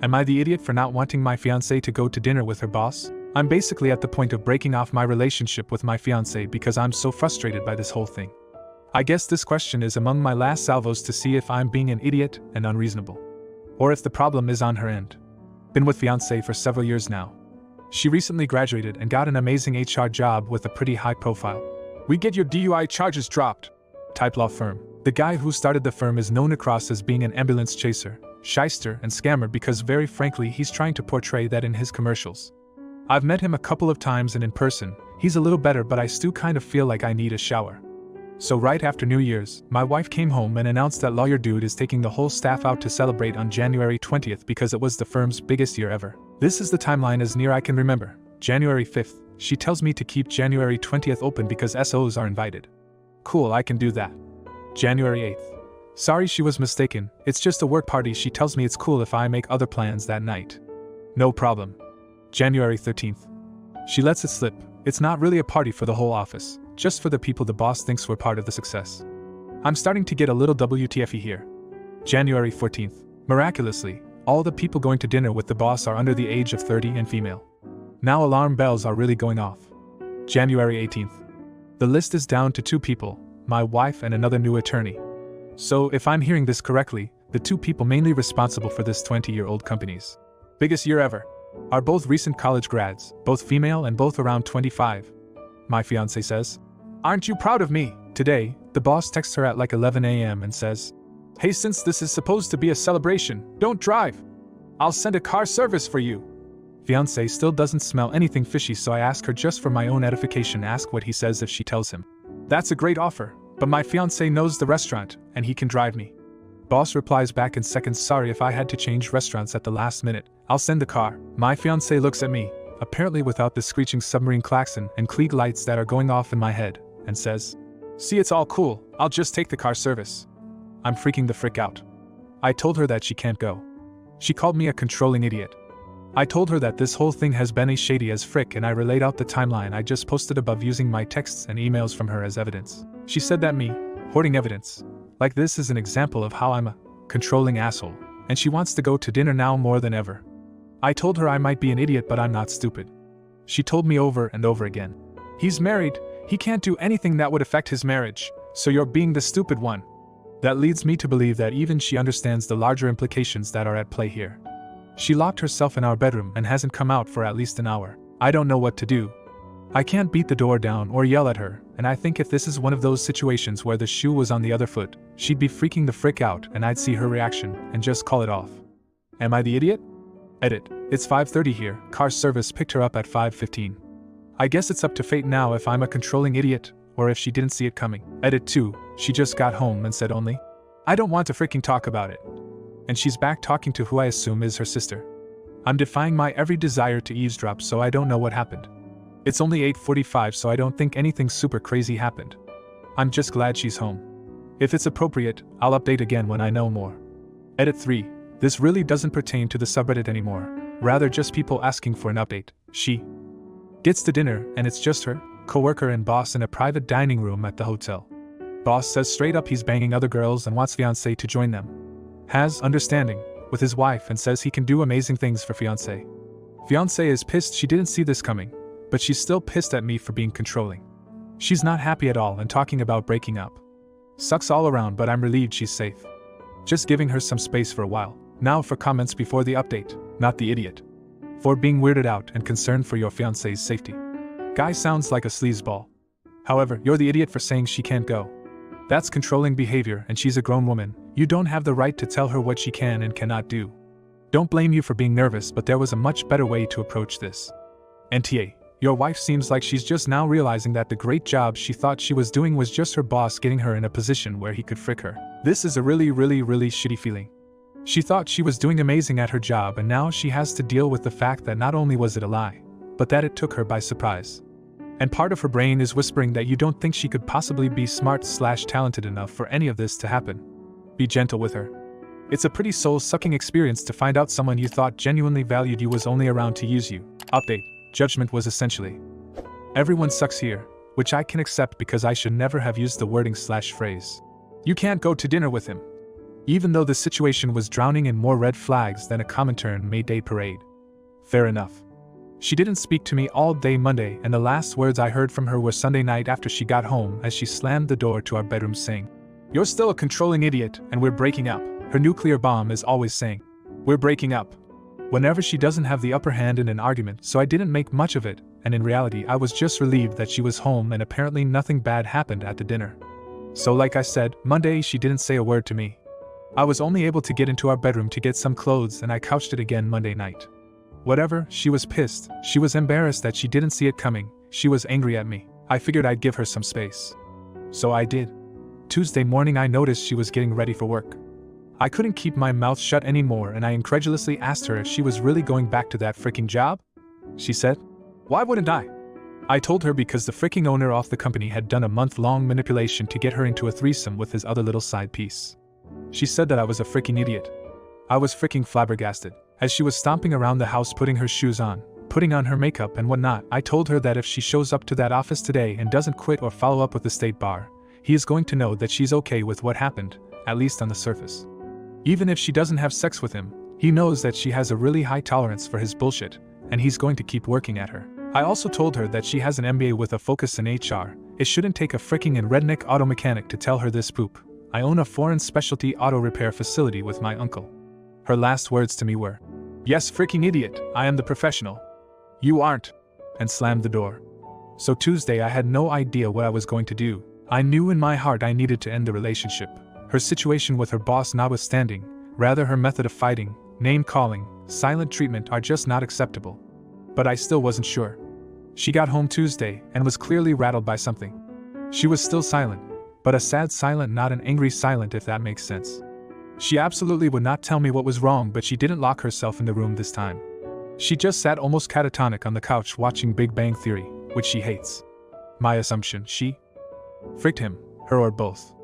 Am I the idiot for not wanting my fiancé to go to dinner with her boss? I'm basically at the point of breaking off my relationship with my fiancé because I'm so frustrated by this whole thing. I guess this question is among my last salvos to see if I'm being an idiot and unreasonable. Or if the problem is on her end. Been with fiancé for several years now. She recently graduated and got an amazing HR job with a pretty high profile. We get your DUI charges dropped. Type law firm. The guy who started the firm is known across as being an ambulance chaser, shyster, and scammer because very frankly he's trying to portray that in his commercials. I've met him a couple of times and in person, he's a little better but I still kind of feel like I need a shower. So right after New Year's, my wife came home and announced that lawyer dude is taking the whole staff out to celebrate on January 20th because it was the firm's biggest year ever. This is the timeline as near I can remember. January 5th, she tells me to keep January 20th open because SOs are invited. Cool, I can do that. January 8th. Sorry she was mistaken, it's just a work party. She tells me it's cool if I make other plans that night. No problem. January 13th. She lets it slip, it's not really a party for the whole office, just for the people the boss thinks were part of the success. I'm starting to get a little WTFy here. January 14th. Miraculously, all the people going to dinner with the boss are under the age of 30 and female. Now alarm bells are really going off. January 18th. The list is down to 2 people, my wife and another new attorney. So if I'm hearing this correctly, the 2 people mainly responsible for this 20-year-old company's biggest year ever are both recent college grads, both female and both around 25. My fiancé says, "Aren't you proud of me?" Today, the boss texts her at like 11 a.m. and says, "Hey, since this is supposed to be a celebration, don't drive. I'll send a car service for you." Fiancé still doesn't smell anything fishy, so I ask her just for my own edification, ask what he says if she tells him. That's a great offer, but my fiancé knows the restaurant, and he can drive me. Boss replies back in seconds, "Sorry if I had to change restaurants at the last minute. I'll send the car." My fiancé looks at me, apparently without the screeching submarine klaxon and Klieg lights that are going off in my head, and says, "See, it's all cool, I'll just take the car service." I'm freaking the frick out. I told her that she can't go. She called me a controlling idiot. I told her that this whole thing has been as shady as frick, and I relayed out the timeline I just posted above using my texts and emails from her as evidence. She said that me, hoarding evidence like this is an example of how I'm a controlling asshole, and she wants to go to dinner now more than ever. I told her I might be an idiot but I'm not stupid. She told me over and over again, "He's married, he can't do anything that would affect his marriage, so you're being the stupid one." That leads me to believe that even she understands the larger implications that are at play here. She locked herself in our bedroom and hasn't come out for at least an hour. I don't know what to do. I can't beat the door down or yell at her, and I think if this is one of those situations where the shoe was on the other foot, she'd be freaking the frick out and I'd see her reaction and just call it off. Am I the idiot? Edit. It's 5:30 here, car service picked her up at 5:15. I guess it's up to fate now if I'm a controlling idiot, or if she didn't see it coming. Edit 2, she just got home and said only, "I don't want to freaking talk about it." And she's back talking to who I assume is her sister. I'm defying my every desire to eavesdrop, so I don't know what happened. It's only 8:45, so I don't think anything super crazy happened. I'm just glad she's home. If it's appropriate, I'll update again when I know more. Edit 3. This really doesn't pertain to the subreddit anymore, rather just people asking for an update. She gets to dinner, and it's just her, coworker and boss in a private dining room at the hotel. Boss says straight up he's banging other girls and wants fiancé to join them. Has understanding with his wife and says he can do amazing things for fiancé. Fiancé is pissed she didn't see this coming, but she's still pissed at me for being controlling. She's not happy at all and talking about breaking up. Sucks all around, but I'm relieved she's safe. Just giving her some space for a while. Now for comments before the update, not the idiot. For being weirded out and concerned for your fiancé's safety. Guy sounds like a sleazeball. However, you're the idiot for saying she can't go. That's controlling behavior, and she's a grown woman. You don't have the right to tell her what she can and cannot do. Don't blame you for being nervous, but there was a much better way to approach this. NTA. Your wife seems like she's just now realizing that the great job she thought she was doing was just her boss getting her in a position where he could frick her. This is a really shitty feeling. She thought she was doing amazing at her job, and now she has to deal with the fact that not only was it a lie, but that it took her by surprise. And part of her brain is whispering that you don't think she could possibly be smart/talented enough for any of this to happen. Be gentle with her. It's a pretty soul-sucking experience to find out someone you thought genuinely valued you was only around to use you. Update. Judgment was essentially, "Everyone sucks here," which I can accept because I should never have used the wording/phrase. "You can't go to dinner with him." Even though the situation was drowning in more red flags than a Comintern May Day parade. Fair enough. She didn't speak to me all day Monday, and the last words I heard from her were Sunday night after she got home as she slammed the door to our bedroom saying, "You're still a controlling idiot, and we're breaking up." Her nuclear bomb is always saying, "We're breaking up," whenever she doesn't have the upper hand in an argument, so I didn't make much of it, and in reality I was just relieved that she was home and apparently nothing bad happened at the dinner. So like I said, Monday she didn't say a word to me. I was only able to get into our bedroom to get some clothes and I couched it again Monday night. Whatever, she was pissed, she was embarrassed that she didn't see it coming, she was angry at me. I figured I'd give her some space. So I did. Tuesday morning I noticed she was getting ready for work. I couldn't keep my mouth shut anymore and I incredulously asked her if she was really going back to that freaking job. She said, "Why wouldn't I?" I told her because the freaking owner of the company had done a month-long manipulation to get her into a threesome with his other little side piece. She said that I was a freaking idiot. I was freaking flabbergasted. As she was stomping around the house putting her shoes on, putting on her makeup and whatnot, I told her that if she shows up to that office today and doesn't quit or follow up with the state bar, he is going to know that she's okay with what happened, at least on the surface. Even if she doesn't have sex with him, he knows that she has a really high tolerance for his bullshit, and he's going to keep working at her. I also told her that she has an MBA with a focus in HR. It shouldn't take a freaking and redneck auto mechanic to tell her this poop. I own a foreign specialty auto repair facility with my uncle. Her last words to me were, "Yes, freaking idiot, I am the professional. You aren't," and slammed the door. So Tuesday I had no idea what I was going to do. I knew in my heart I needed to end the relationship. Her situation with her boss notwithstanding, rather her method of fighting, name-calling, silent treatment are just not acceptable. But I still wasn't sure. She got home Tuesday and was clearly rattled by something. She was still silent, but a sad silent, not an angry silent, if that makes sense. She absolutely would not tell me what was wrong, but she didn't lock herself in the room this time. She just sat almost catatonic on the couch watching Big Bang Theory, which she hates. My assumption, she fricked him, her or both.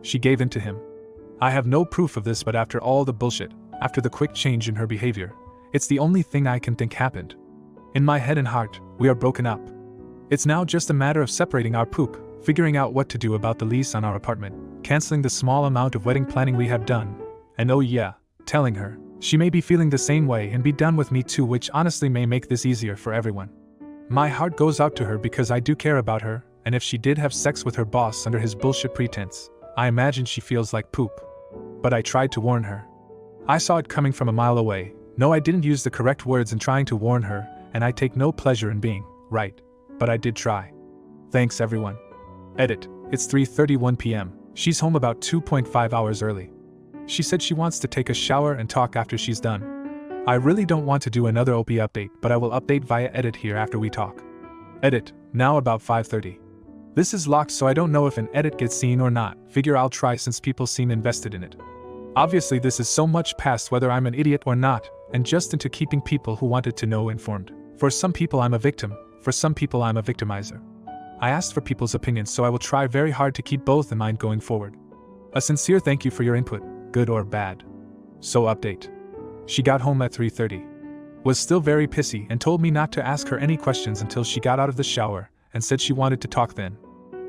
She gave in to him. I have no proof of this, but after all the bullshit, after the quick change in her behavior, it's the only thing I can think happened. In my head and heart, we are broken up. It's now just a matter of separating our poop, figuring out what to do about the lease on our apartment, canceling the small amount of wedding planning we have done, and oh yeah, telling her. She may be feeling the same way and be done with me too, which honestly may make this easier for everyone. My heart goes out to her because I do care about her, and if she did have sex with her boss under his bullshit pretense, I imagine she feels like poop. But I tried to warn her. I saw it coming from a mile away. No, I didn't use the correct words in trying to warn her, and I take no pleasure in being right, but I did try. Thanks everyone. Edit. It's 3:31 p.m. She's home about 2.5 hours early. She said she wants to take a shower and talk after she's done. I really don't want to do another OP update, but I will update via edit here after we talk. Edit. Now about 5:30. This is locked, so I don't know if an edit gets seen or not. Figure I'll try since people seem invested in it. Obviously this is so much past whether I'm an idiot or not, and just into keeping people who wanted to know informed. For some people I'm a victim, for some people I'm a victimizer. I asked for people's opinions, so I will try very hard to keep both in mind going forward. A sincere thank you for your input, good or bad. So update. She got home at 3:30. Was still very pissy and told me not to ask her any questions until she got out of the shower, and said she wanted to talk then.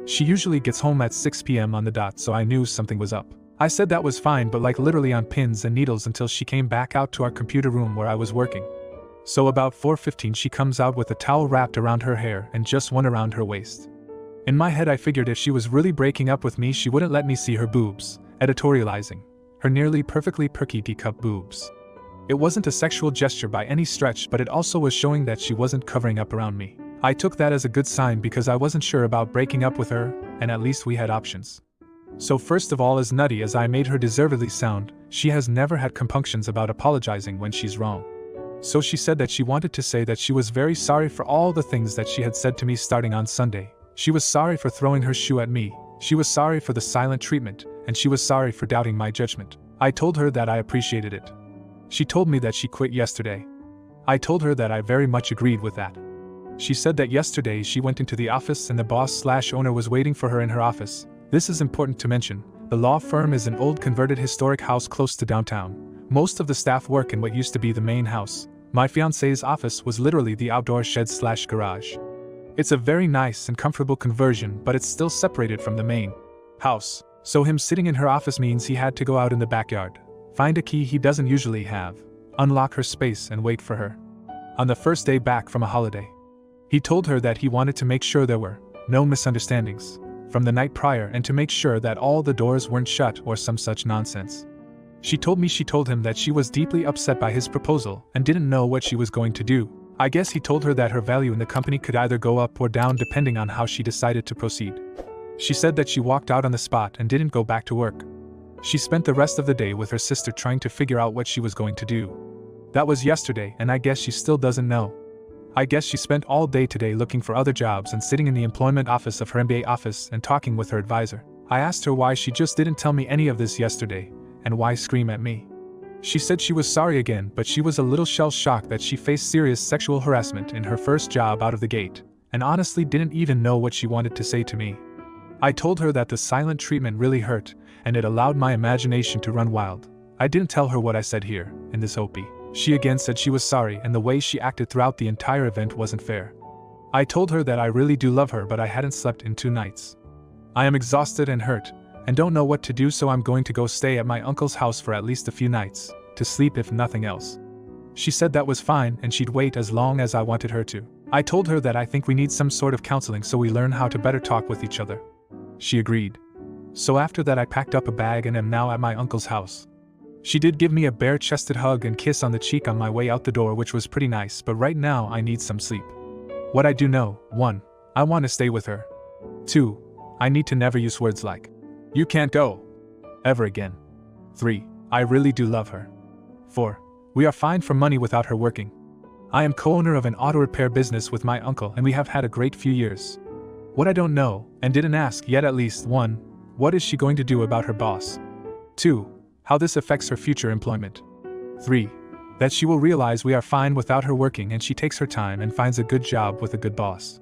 She usually gets home at 6 p.m. on the dot, so I knew something was up. I said that was fine, but like literally on pins and needles until she came back out to our computer room where I was working. So about 4:15 she comes out with a towel wrapped around her hair and just one around her waist. In my head I figured if she was really breaking up with me she wouldn't let me see her boobs, editorializing. Her nearly perfectly perky D-cup boobs. It wasn't a sexual gesture by any stretch, but it also was showing that she wasn't covering up around me. I took that as a good sign because I wasn't sure about breaking up with her, and at least we had options. So first of all, as nutty as I made her deservedly sound, she has never had compunctions about apologizing when she's wrong. So she said that she wanted to say that she was very sorry for all the things that she had said to me starting on Sunday. She was sorry for throwing her shoe at me, she was sorry for the silent treatment, and she was sorry for doubting my judgment. I told her that I appreciated it. She told me that she quit yesterday. I told her that I very much agreed with that. She said that yesterday she went into the office and the boss/owner was waiting for her in her office. This is important to mention. The law firm is an old converted historic house close to downtown. Most of the staff work in what used to be the main house. My fiancé's office was literally the outdoor shed/garage. It's a very nice and comfortable conversion, but it's still separated from the main house. So him sitting in her office means he had to go out in the backyard, find a key he doesn't usually have, unlock her space and wait for her. On the first day back from a holiday, he told her that he wanted to make sure there were no misunderstandings from the night prior and to make sure that all the doors weren't shut or some such nonsense. She told him that she was deeply upset by his proposal and didn't know what she was going to do. I guess he told her that her value in the company could either go up or down depending on how she decided to proceed. She said that she walked out on the spot and didn't go back to work. She spent the rest of the day with her sister trying to figure out what she was going to do. That was yesterday, and I guess she still doesn't know. I guess she spent all day today looking for other jobs and sitting in the employment office of her MBA office and talking with her advisor. I asked her why she just didn't tell me any of this yesterday, and why scream at me. She said she was sorry again, but she was a little shell-shocked that she faced serious sexual harassment in her first job out of the gate, and honestly didn't even know what she wanted to say to me. I told her that the silent treatment really hurt, and it allowed my imagination to run wild. I didn't tell her what I said here, in this OP. She again said she was sorry and the way she acted throughout the entire event wasn't fair. I told her that I really do love her, but I hadn't slept in 2 nights. I am exhausted and hurt, and don't know what to do, so I'm going to go stay at my uncle's house for at least a few nights, to sleep if nothing else. She said that was fine and she'd wait as long as I wanted her to. I told her that I think we need some sort of counseling so we learn how to better talk with each other. She agreed. So after that I packed up a bag and am now at my uncle's house. She did give me a bare-chested hug and kiss on the cheek on my way out the door, which was pretty nice, but right now I need some sleep. What I do know: 1. I want to stay with her. 2. I need to never use words like, "You can't go," ever again. 3. I really do love her. 4. We are fine for money without her working. I am co-owner of an auto repair business with my uncle and we have had a great few years. What I don't know, and didn't ask yet at least: 1. What is she going to do about her boss? 2. How this affects her future employment. 3. That she will realize we are fine without her working and she takes her time and finds a good job with a good boss.